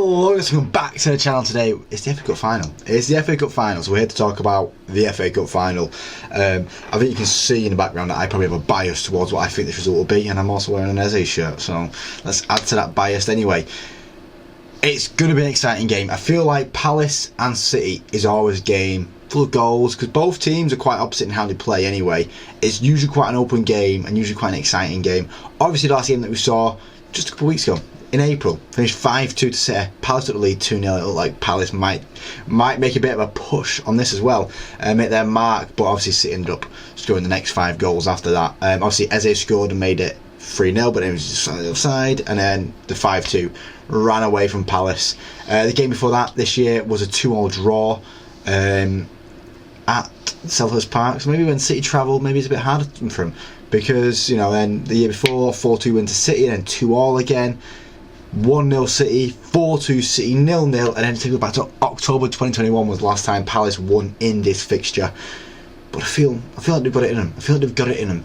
Hello, welcome back to the channel today. It's the FA Cup final. It's the FA Cup final, so we're here to talk about the FA Cup final. I think you can see in the background that I probably have a bias towards what I think this result will be, and I'm also wearing an Eze shirt, so let's add to that bias anyway. It's going to be an exciting game. I feel like Palace and City is always a game full of goals, because both teams are quite opposite in how they play anyway. It's usually quite an open game, and usually quite an exciting game. Obviously, the last game that we saw just a couple of weeks ago, in April, finished 5-2 to City. Palace took the lead 2-0. It looked like Palace might make a bit of a push on this as well, make their mark, but obviously City ended up scoring the next 5 goals after that. Obviously Eze scored and made it 3-0, but it was just on the other side, and then the 5-2 ran away from Palace. The game before that this year was a 2-2 draw at Selhurst Park, so maybe when City travelled, maybe it's a bit harder for them, because, you know, then the year before, 4-2 win to City, and then 2-2 again. 1-0 City, 4-2 City, 0-0, and then to go back to October 2021 was the last time Palace won in this fixture. But I feel like they've got it in them. I feel like they've got it in them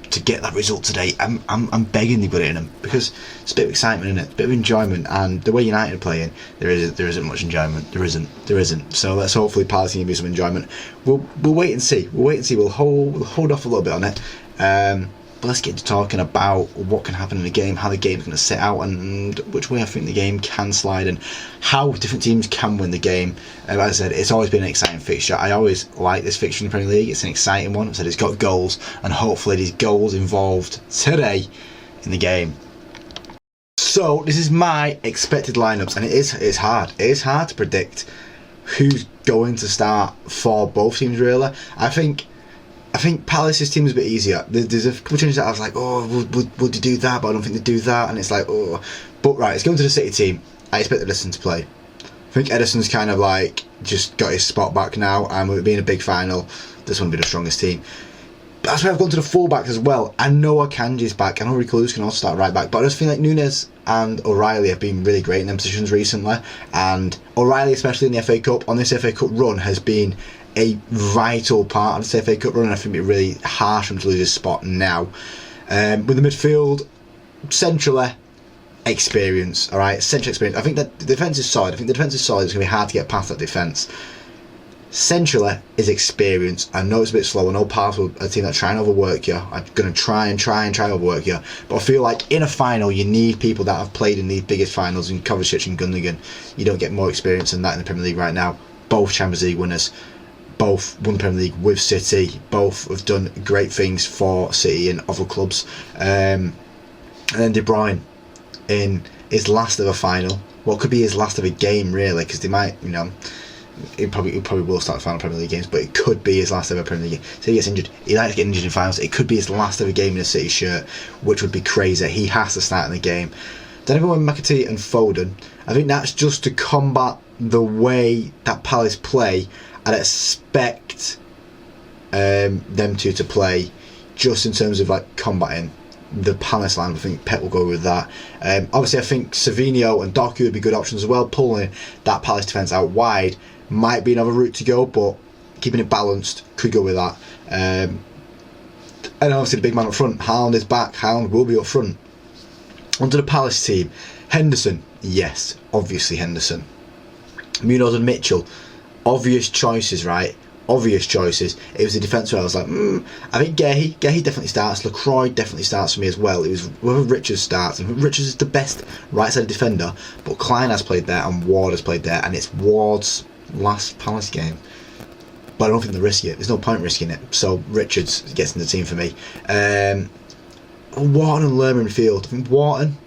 to get that result today. I'm begging they've got it in them, because it's a bit of excitement in it, a bit of enjoyment, and the way United are playing, there isn't much enjoyment. There isn't. So let's hopefully Palace can give you some enjoyment. We'll wait and see. We'll hold off a little bit on it. But let's get to talking about what can happen in the game, how the game's going to set out, and which way I think the game can slide, and how different teams can win the game. As I said, it's always been an exciting fixture. I always like this fixture in the Premier League. It's an exciting one. I said it's got goals, and hopefully these goals involved today in the game. So this is my expected lineups, and it's hard. It is hard to predict who's going to start for both teams, really. I think Palace's team is a bit easier. There's a couple of changes that I was like, oh, would you do that? But I don't think they do that. And it's like, oh. But right, it's going to the City team. I expect Ederson to play. I think Ederson's kind of like just got his spot back now. And with it being a big final, this one will be the strongest team. But that's why I've gone to the fullbacks as well. I know Akanji's back. I know Rico Lewis can also start right back. But I just feel like Nunes and O'Reilly have been really great in them positions recently. And O'Reilly, especially in the FA Cup, on this FA Cup run, has been a vital part of the FA Cup run, and I think it'd be really harsh for him to lose his spot now. With the midfield, centrally, experience, alright? Central experience. I think that the defence is solid. It's going to be hard to get past that defence. Centrally is experience. I know it's a bit slow. I know Palace are a team that try and overwork you. I'm going to try and overwork you. But I feel like in a final, you need people that have played in these biggest finals, in Kovacic and Gundogan. You don't get more experience than that in the Premier League right now. Both Champions League winners. Both won the Premier League with City. Both have done great things for City and other clubs. And then De Bruyne in his last ever final. Well, it could be his last ever game, really, because they might, you know, he probably will start the final Premier League games, but it could be his last ever Premier League game. So he gets injured. He likes to get injured in finals. It could be his last ever game in a City shirt, which would be crazy. He has to start in the game. Then everyone with McAtee and Foden. I think that's just to combat the way that Palace play. I'd expect them two to play just in terms of like combating the Palace line. I think Pep will go with that. Obviously, I think Savinho and Doku would be good options as well. Pulling that Palace defence out wide might be another route to go, but keeping it balanced could go with that. And obviously, the big man up front, Haaland is back. Haaland will be up front. Onto the Palace team. Henderson, yes, obviously Henderson. Munoz and Mitchell. Obvious choices, right? Obvious choices. It was the defence where I was like, I think Gehi definitely starts. Lacroix definitely starts for me as well. It was whether Richards starts. And Richards is the best right-sided defender, but Klein has played there and Ward has played there, and it's Ward's last Palace game. But I don't think they're risking it. There's no point risking it. So Richards gets in the team for me. Wharton and Lerma in field. I think Wharton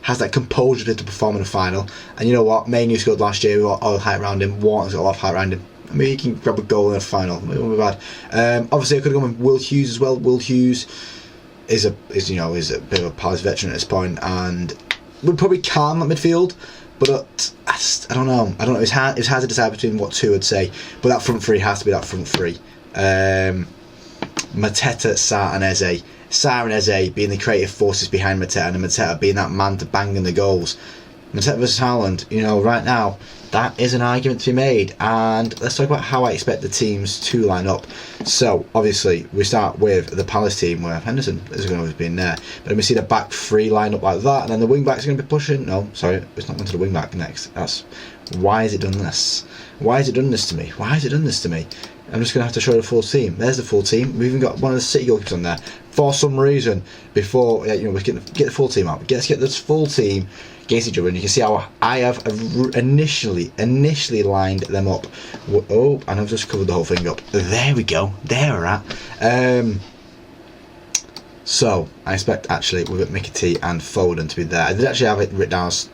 has that composure to perform in a final, and you know what, Mainu scored last year, we got all the hype around him. Wharton's got a lot of hype around him. I mean, he can grab a goal in a final, it won't be bad. Obviously I could have gone with Will Hughes as well. Will Hughes is a bit of a Palace veteran at this point, and would probably calm that midfield, but I don't know, it's hard to decide between what two I'd say, but that front three has to be that front three. Mateta, Sarr and Eze. Sarr and Eze being the creative forces behind Mateta, and Mateta being that man to bang in the goals. Mateta versus Haaland, right now, that is an argument to be made. And let's talk about how I expect the teams to line up. So, obviously, we start with the Palace team where Henderson is going to have been there. But then we see the back three line up like that, and then the wing backs are going to be pushing. No, sorry, it's not going to the wing back next. Why has it done this? Why has it done this to me? Why has it done this to me? I'm just going to have to show the full team. There's the full team. We've even got one of the City goalkeepers on there. For some reason, before, we get the full team out. Let's get this full team against each other, and you can see how I have initially lined them up. Oh, and I've just covered the whole thing up. There we go. There we're at. So, I expect, actually, we've got Mickey T and Foden to be there. I did actually have it written down as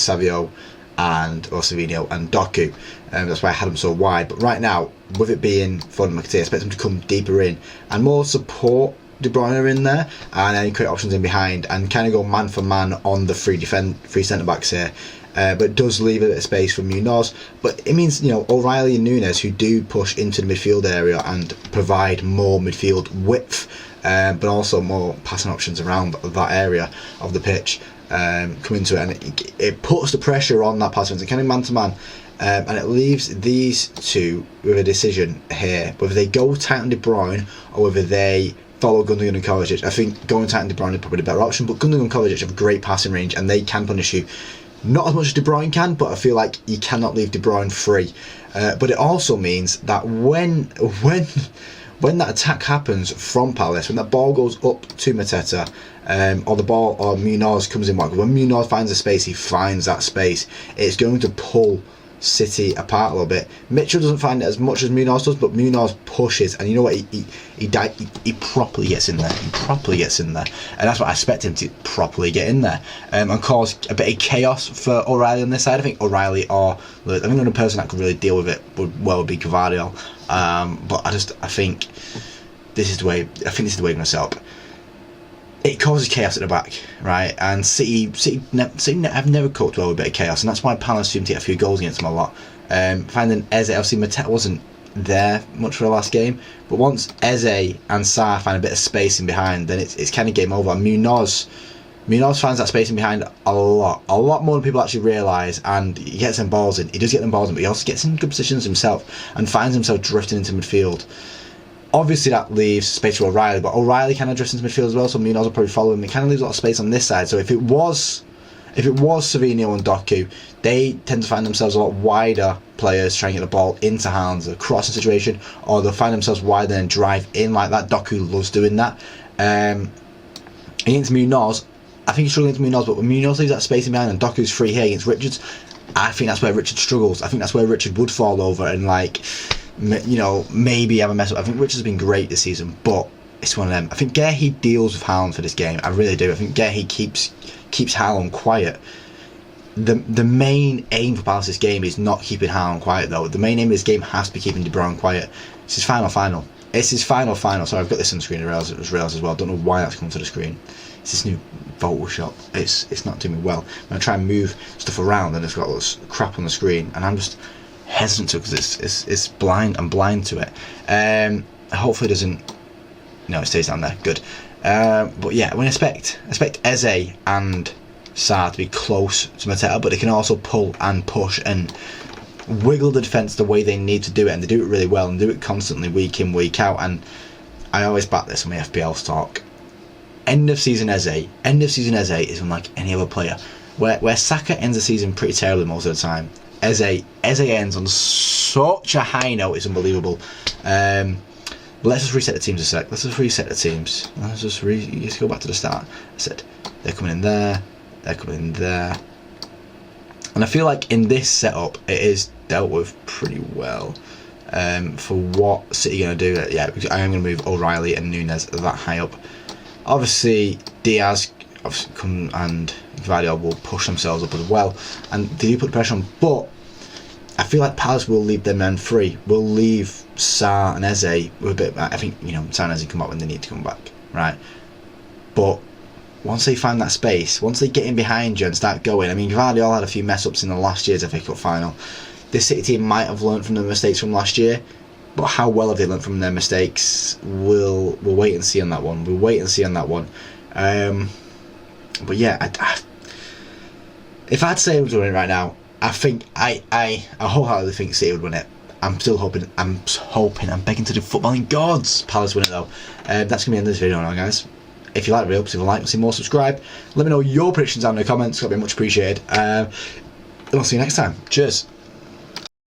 Savio or Savinho and Doku. That's why I had them so wide. But right now, with it being Foden and Mickey T, I expect them to come deeper in and more support De Bruyne in there, and then create options in behind and kind of go man for man on the three centre backs here. But it does leave a bit of space for Munoz. But it means, O'Reilly and Nunes, who do push into the midfield area and provide more midfield width, but also more passing options around that area of the pitch, come into it, and it puts the pressure on that pass and kind of man to man. And it leaves these two with a decision here, whether they go tight on De Bruyne or whether they follow Gundogan and Kovacic. I think going tight on De Bruyne is probably the better option, but Gundogan and Kovacic have great passing range and they can punish you. Not as much as De Bruyne can, but I feel like you cannot leave De Bruyne free. But it also means that when that attack happens from Palace, when that ball goes up to Mateta, or Munoz comes in, when Munoz finds a space, he finds that space. It's going to pull City apart a little bit. Mitchell doesn't find it as much as Munoz does, but Munoz pushes, and you know what? He properly gets in there. He properly gets in there, and that's what I expect him to properly get in there, and cause a bit of chaos for O'Reilly on this side. I think O'Reilly I think the only person that could really deal with it would be Gvardiol. But I think this is the way. I think this is the way we're going to set up. It causes chaos at the back, right? And City have never coped well with a bit of chaos, and that's why Palace seem to get a few goals against them a lot. Finding Eze, obviously Mateta wasn't there much for the last game, but once Eze and Sarr find a bit of space in behind, then it's kind of game over. And Munoz finds that space in behind a lot more than people actually realise, and he gets them balls in. He does get them balls in, but he also gets in good positions himself and finds himself drifting into midfield. Obviously that leaves space for O'Reilly, but O'Reilly kind of drifts into midfield as well, so Munoz will probably follow him. It kind of leaves a lot of space on this side. So if it was Savinho and Doku, they tend to find themselves a lot wider players trying to get the ball into hands, a crossing situation, or they'll find themselves wider and drive in like that. Doku loves doing that. Against Munoz, I think he's struggling against Munoz, but when Munoz leaves that space in behind and Doku's free here against Richards, I think that's where Richard struggles. I think that's where Richard would fall over and maybe have a mess up. I think Richard's been great this season, but it's one of them. I think Guehi deals with Haaland for this game. I really do. I think Guehi keeps Haaland quiet. The main aim for Palace this game is not keeping Haaland quiet, though. The main aim of this game has to be keeping De Bruyne quiet. It's his final. It's his final. Sorry, I've got this on the screen. I realised as well. I don't know why that's come to the screen. It's this new Photoshop. It's not doing me well. When I try and move stuff around, and it's got all this crap on the screen, and I'm just hesitant to, because it's blind. I'm blind to it. Hopefully it doesn't. No, it stays down there. Good. But yeah, I expect Eze and Sarr to be close to Mateta, but they can also pull and push and wiggle the defence the way they need to do it, and they do it really well and do it constantly, week in, week out. And I always back this on my FPL stock. End of season Eze is unlike any other player. Where Saka ends the season pretty terribly most of the time, Eze ends on such a high note, it's unbelievable. Let's just reset the teams a sec. Let's go back to the start. I said they're coming in there, they're coming in there, and I feel like in this setup it is dealt with pretty well. For what City are going to do, yeah, I am going to move O'Reilly and Nunes that high up. Obviously Diaz come and Gvardiol will push themselves up as well, and they do put pressure on, but I feel like Palace will leave their men free. Will leave Sarr and Eze with a bit. I think Sarr and Eze come back when they need to come back, right? But once they find that space, once they get in behind you and start going, I mean, Gvardiol had a few mess ups in the last year's FA Cup final. This City team might have learned from the mistakes from last year, but how well have they learned from their mistakes? We'll wait and see on that one. But yeah, If I had to say who's winning right now, I think I wholeheartedly think City would win it. I'm still hoping. I'm begging to the footballing gods. Palace win it though. That's gonna be the end of this video now, guys. If you like real, please like, see more, subscribe. Let me know your predictions down in the comments. That'd be much appreciated. And I'll see you next time. Cheers.